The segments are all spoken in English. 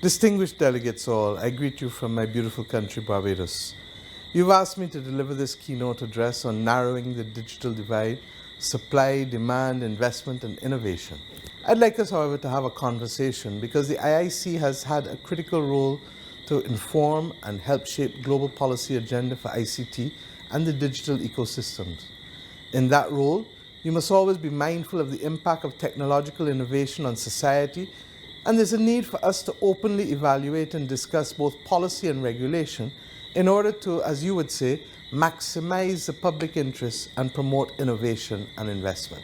Distinguished delegates all, I greet you from my beautiful country, Barbados. You've asked me to deliver this keynote address on narrowing the digital divide, supply, demand, investment, and innovation. I'd like us, however, to have a conversation because the IIC has had a critical role to inform and help shape global policy agenda for ICT and the digital ecosystems. In that role, you must always be mindful of the impact of technological innovation on society, and there's a need for us to openly evaluate and discuss both policy and regulation in order to, as you would say, maximize the public interest and promote innovation and investment.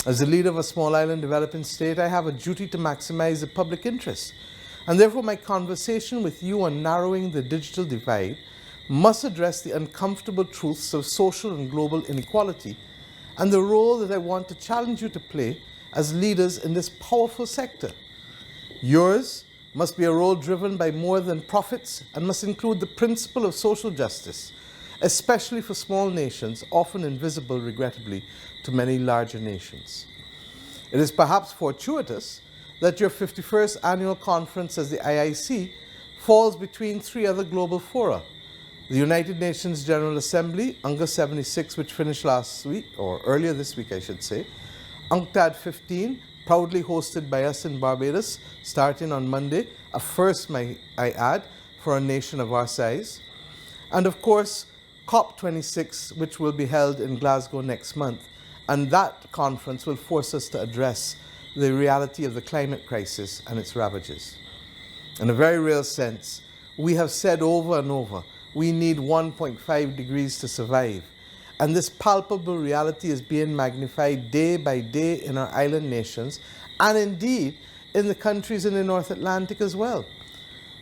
As the leader of a small island developing state, I have a duty to maximize the public interest, and therefore my conversation with you on narrowing the digital divide must address the uncomfortable truths of social and global inequality and the role that I want to challenge you to play as leaders in this powerful sector. Yours must be a role driven by more than profits and must include the principle of social justice, especially for small nations, often invisible, regrettably, to many larger nations. It is perhaps fortuitous that your 51st annual conference as the IIC falls between three other global fora: the United Nations General Assembly, UNGA 76, which finished last week, or earlier this week I should say, UNCTAD 15, proudly hosted by us in Barbados, starting on Monday, a first, might I add, for a nation of our size, and of course, COP26, which will be held in Glasgow next month, and that conference will force us to address the reality of the climate crisis and its ravages. In a very real sense, we have said over and over, we need 1.5 degrees to survive. And this palpable reality is being magnified day by day in our island nations and indeed in the countries in the North Atlantic as well.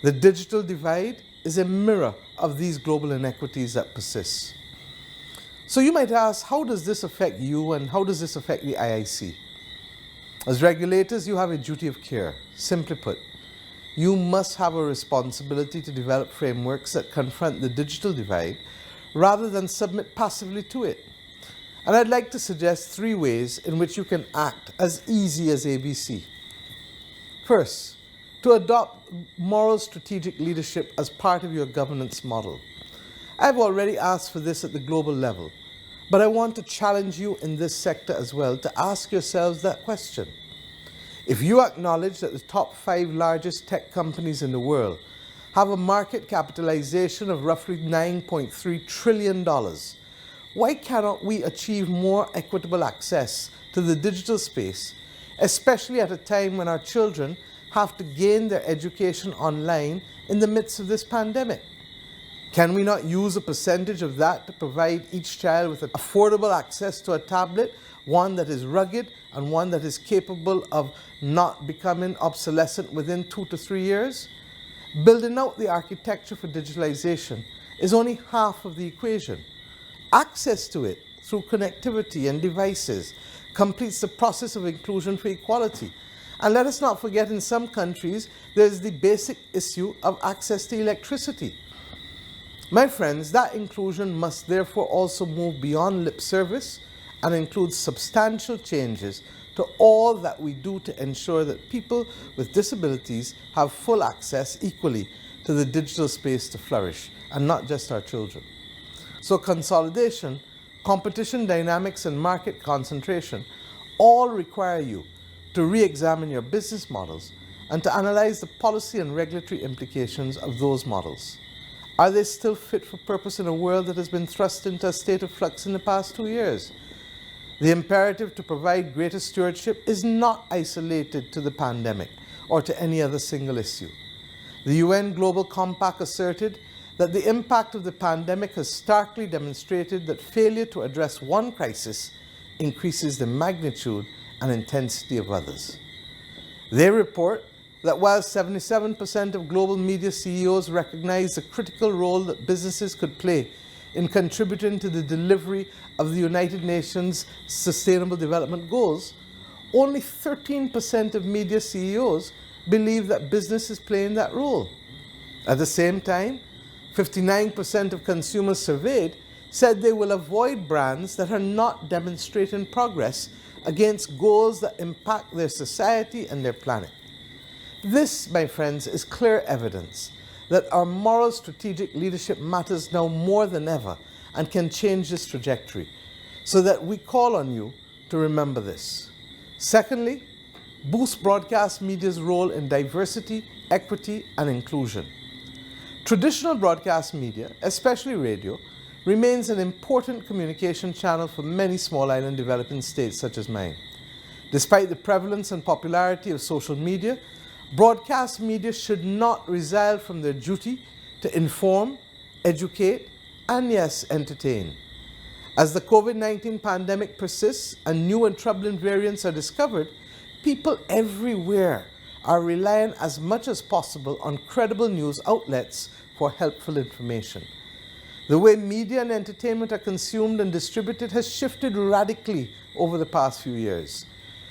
The digital divide is a mirror of these global inequities that persist. So you might ask, how does this affect you and how does this affect the IIC? As regulators, you have a duty of care. Simply put, you must have a responsibility to develop frameworks that confront the digital divide rather than submit passively to it. And I'd like to suggest three ways in which you can act as easy as ABC. First, to adopt moral strategic leadership as part of your governance model. I've already asked for this at the global level, but I want to challenge you in this sector as well to ask yourselves that question. If you acknowledge that the top 5 largest tech companies in the world have a market capitalization of roughly $9.3 trillion, why cannot we achieve more equitable access to the digital space, especially at a time when our children have to gain their education online in the midst of this pandemic? Can we not use a percentage of that to provide each child with affordable access to a tablet, one that is rugged and one that is capable of not becoming obsolescent within 2 to 3 years? Building out the architecture for digitalization is only half of the equation. Access to it through connectivity and devices completes the process of inclusion for equality. And let us not forget, in some countries, there is the basic issue of access to electricity. My friends, that inclusion must therefore also move beyond lip service and include substantial changes to all that we do to ensure that people with disabilities have full access equally to the digital space to flourish, and not just our children. So consolidation, competition dynamics, and market concentration all require you to re-examine your business models and to analyze the policy and regulatory implications of those models. Are they still fit for purpose in a world that has been thrust into a state of flux in the past 2 years? The imperative to provide greater stewardship is not isolated to the pandemic or to any other single issue. The UN Global Compact asserted that the impact of the pandemic has starkly demonstrated that failure to address one crisis increases the magnitude and intensity of others. They report that while 77% of global media CEOs recognize the critical role that businesses could play in contributing to the delivery of the United Nations Sustainable Development Goals, only 13% of media CEOs believe that business is playing that role. At the same time, 59% of consumers surveyed said they will avoid brands that are not demonstrating progress against goals that impact their society and their planet. This, my friends, is clear evidence that our moral strategic leadership matters now more than ever and can change this trajectory, so that we call on you to remember this. Secondly, boost broadcast media's role in diversity, equity, and inclusion. Traditional broadcast media, especially radio, remains an important communication channel for many small island developing states such as mine. Despite the prevalence and popularity of social media, broadcast media should not resile from their duty to inform, educate, and yes, entertain. As the COVID-19 pandemic persists and new and troubling variants are discovered, people everywhere are relying as much as possible on credible news outlets for helpful information. The way media and entertainment are consumed and distributed has shifted radically over the past few years.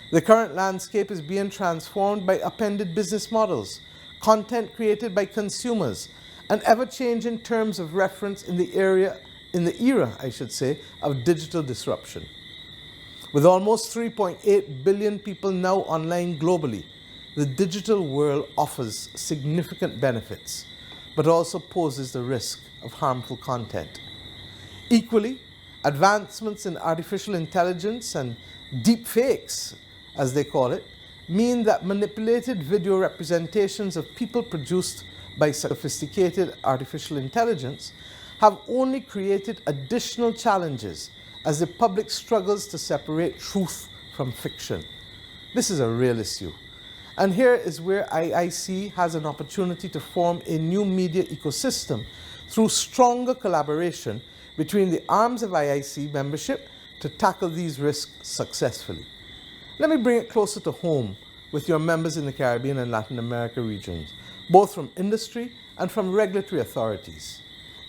The current landscape is being transformed by upended business models, content created by consumers, and ever-changing terms of reference in the era of digital disruption. With almost 3.8 billion people now online globally, the digital world offers significant benefits, but also poses the risk of harmful content. Equally, advancements in artificial intelligence and deep fakes, as they call it, mean that manipulated video representations of people produced by sophisticated artificial intelligence have only created additional challenges as the public struggles to separate truth from fiction. This is a real issue. And here is where IIC has an opportunity to form a new media ecosystem through stronger collaboration between the arms of IIC membership to tackle these risks successfully. Let me bring it closer to home with your members in the Caribbean and Latin America regions, both from industry and from regulatory authorities.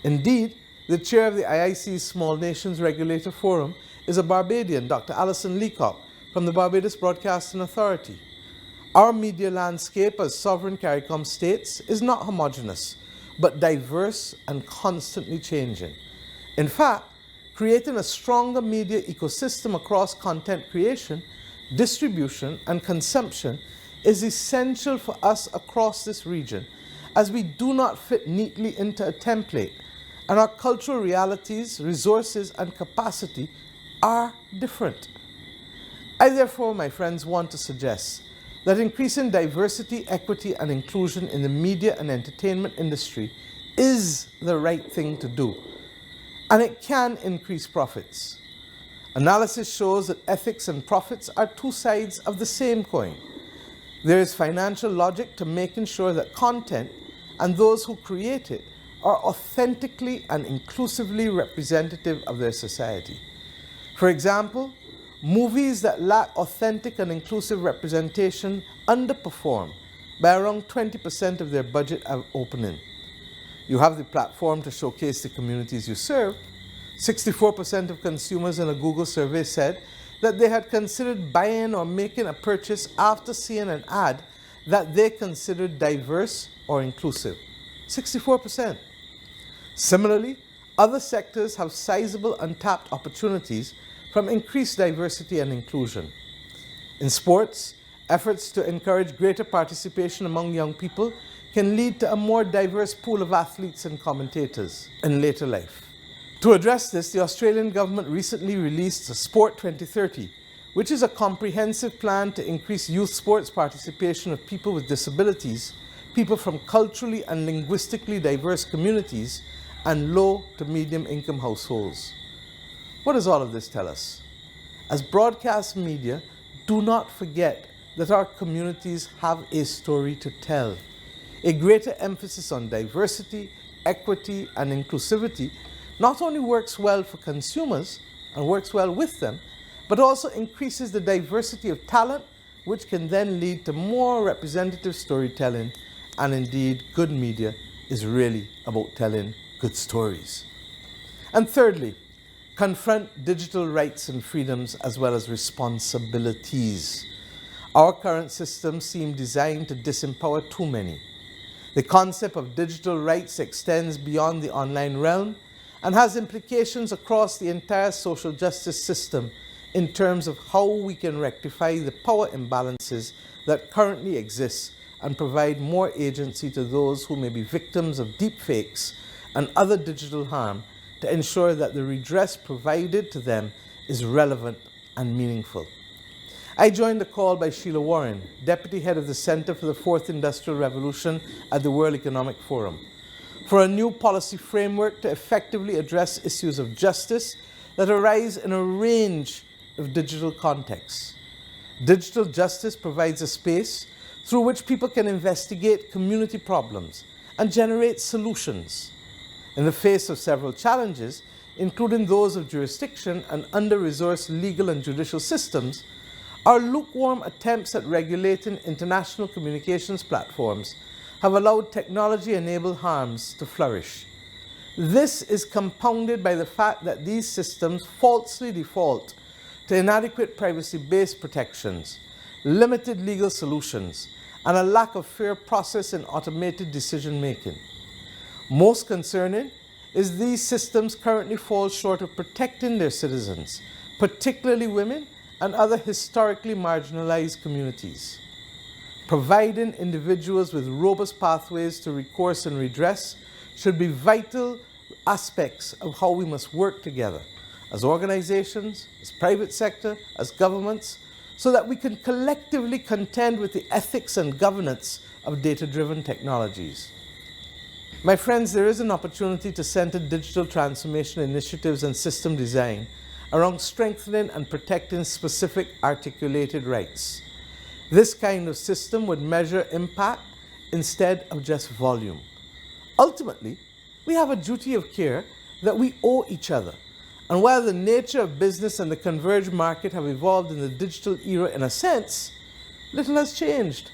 Indeed, the chair of the IIC's Small Nations Regulator Forum is a Barbadian, Dr. Alison Leacock, from the Barbados Broadcasting Authority. Our media landscape as sovereign CARICOM states is not homogeneous, but diverse and constantly changing. In fact, creating a stronger media ecosystem across content creation, distribution, and consumption is essential for us across this region, as we do not fit neatly into a template, and our cultural realities, resources, and capacity are different. I therefore, my friends, want to suggest that increasing diversity, equity, and inclusion in the media and entertainment industry is the right thing to do, and it can increase profits. Analysis shows that ethics and profits are two sides of the same coin. There is financial logic to making sure that content and those who create it are authentically and inclusively representative of their society. For example, movies that lack authentic and inclusive representation underperform by around 20% of their budget at opening. You have the platform to showcase the communities you serve. 64% of consumers in a Google survey said that they had considered buying or making a purchase after seeing an ad that they considered diverse or inclusive. 64%. Similarly, other sectors have sizable untapped opportunities from increased diversity and inclusion. In sports, efforts to encourage greater participation among young people can lead to a more diverse pool of athletes and commentators in later life. To address this, the Australian government recently released Sport 2030, which is a comprehensive plan to increase youth sports participation of people with disabilities, people from culturally and linguistically diverse communities, and low to medium income households. What does all of this tell us? As broadcast media, do not forget that our communities have a story to tell. A greater emphasis on diversity, equity, and inclusivity not only works well for consumers and works well with them, but also increases the diversity of talent, which can then lead to more representative storytelling. And indeed, good media is really about telling good stories. And thirdly, confront digital rights and freedoms as well as responsibilities. Our current systems seem designed to disempower too many. The concept of digital rights extends beyond the online realm and has implications across the entire social justice system in terms of how we can rectify the power imbalances that currently exist and provide more agency to those who may be victims of deepfakes and other digital harm to ensure that the redress provided to them is relevant and meaningful. I joined the call by Sheila Warren, Deputy Head of the Center for the Fourth Industrial Revolution at the World Economic Forum, for a new policy framework to effectively address issues of justice that arise in a range of digital contexts. Digital justice provides a space through which people can investigate community problems and generate solutions. In the face of several challenges, including those of jurisdiction and under-resourced legal and judicial systems, our lukewarm attempts at regulating international communications platforms have allowed technology-enabled harms to flourish. This is compounded by the fact that these systems falsely default to inadequate privacy-based protections, limited legal solutions, and a lack of fair process in automated decision-making. Most concerning is these systems currently fall short of protecting their citizens, particularly women and other historically marginalized communities. Providing individuals with robust pathways to recourse and redress should be vital aspects of how we must work together as organizations, as private sector, as governments, so that we can collectively contend with the ethics and governance of data-driven technologies. My friends, there is an opportunity to center digital transformation initiatives and system design around strengthening and protecting specific articulated rights. This kind of system would measure impact instead of just volume. Ultimately, we have a duty of care that we owe each other. And while the nature of business and the converged market have evolved in the digital era in a sense, little has changed.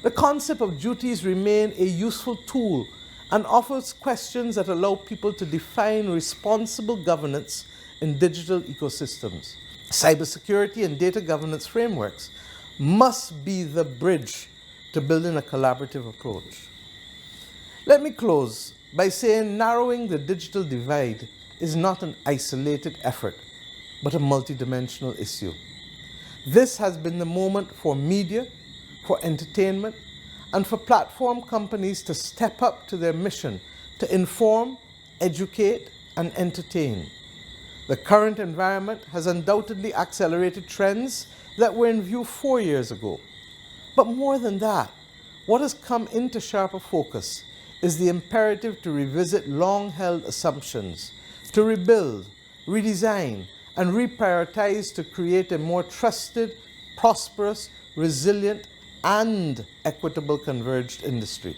The concept of duties remain a useful tool and offers questions that allow people to define responsible governance in digital ecosystems. Cybersecurity and data governance frameworks must be the bridge to building a collaborative approach. Let me close by saying narrowing the digital divide is not an isolated effort, but a multidimensional issue. This has been the moment for media, for entertainment, and for platform companies to step up to their mission to inform, educate, and entertain. The current environment has undoubtedly accelerated trends that were in view 4 years ago. But more than that, what has come into sharper focus is the imperative to revisit long-held assumptions, to rebuild, redesign, and reprioritize to create a more trusted, prosperous, resilient, and equitable converged industry.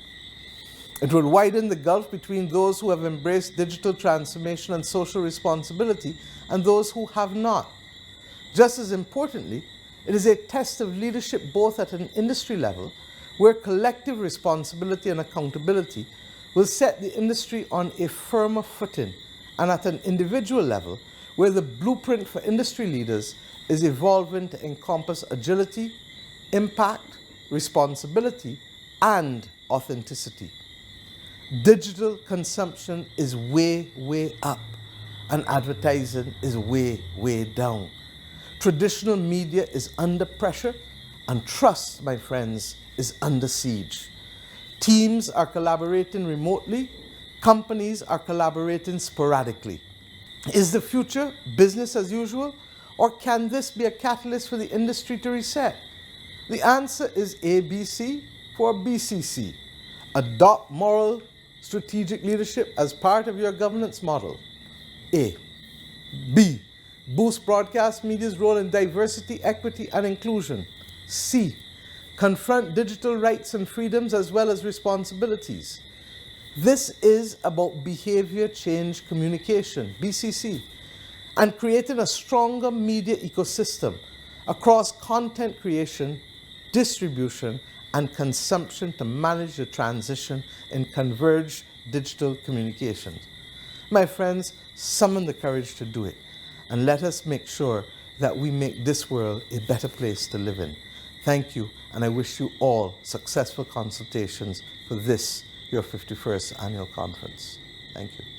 It will widen the gulf between those who have embraced digital transformation and social responsibility and those who have not. Just as importantly, it is a test of leadership both at an industry level, where collective responsibility and accountability will set the industry on a firmer footing, and at an individual level, where the blueprint for industry leaders is evolving to encompass agility, impact, responsibility, and authenticity. Digital consumption is way, way up, and advertising is way, way down. Traditional media is under pressure, and trust, my friends, is under siege. Teams are collaborating remotely, companies are collaborating sporadically. Is the future business as usual, or can this be a catalyst for the industry to reset? The answer is ABC for BCC. Adopt moral, strategic leadership as part of your governance model. A. B. Boost broadcast media's role in diversity, equity, and inclusion. C. Confront digital rights and freedoms as well as responsibilities. This is about behavior change communication, BCC, and creating a stronger media ecosystem across content creation, distribution, and consumption to manage the transition in converged digital communications. My friends, summon the courage to do it, and let us make sure that we make this world a better place to live in. Thank you, and I wish you all successful consultations for this, your 51st annual conference. Thank you.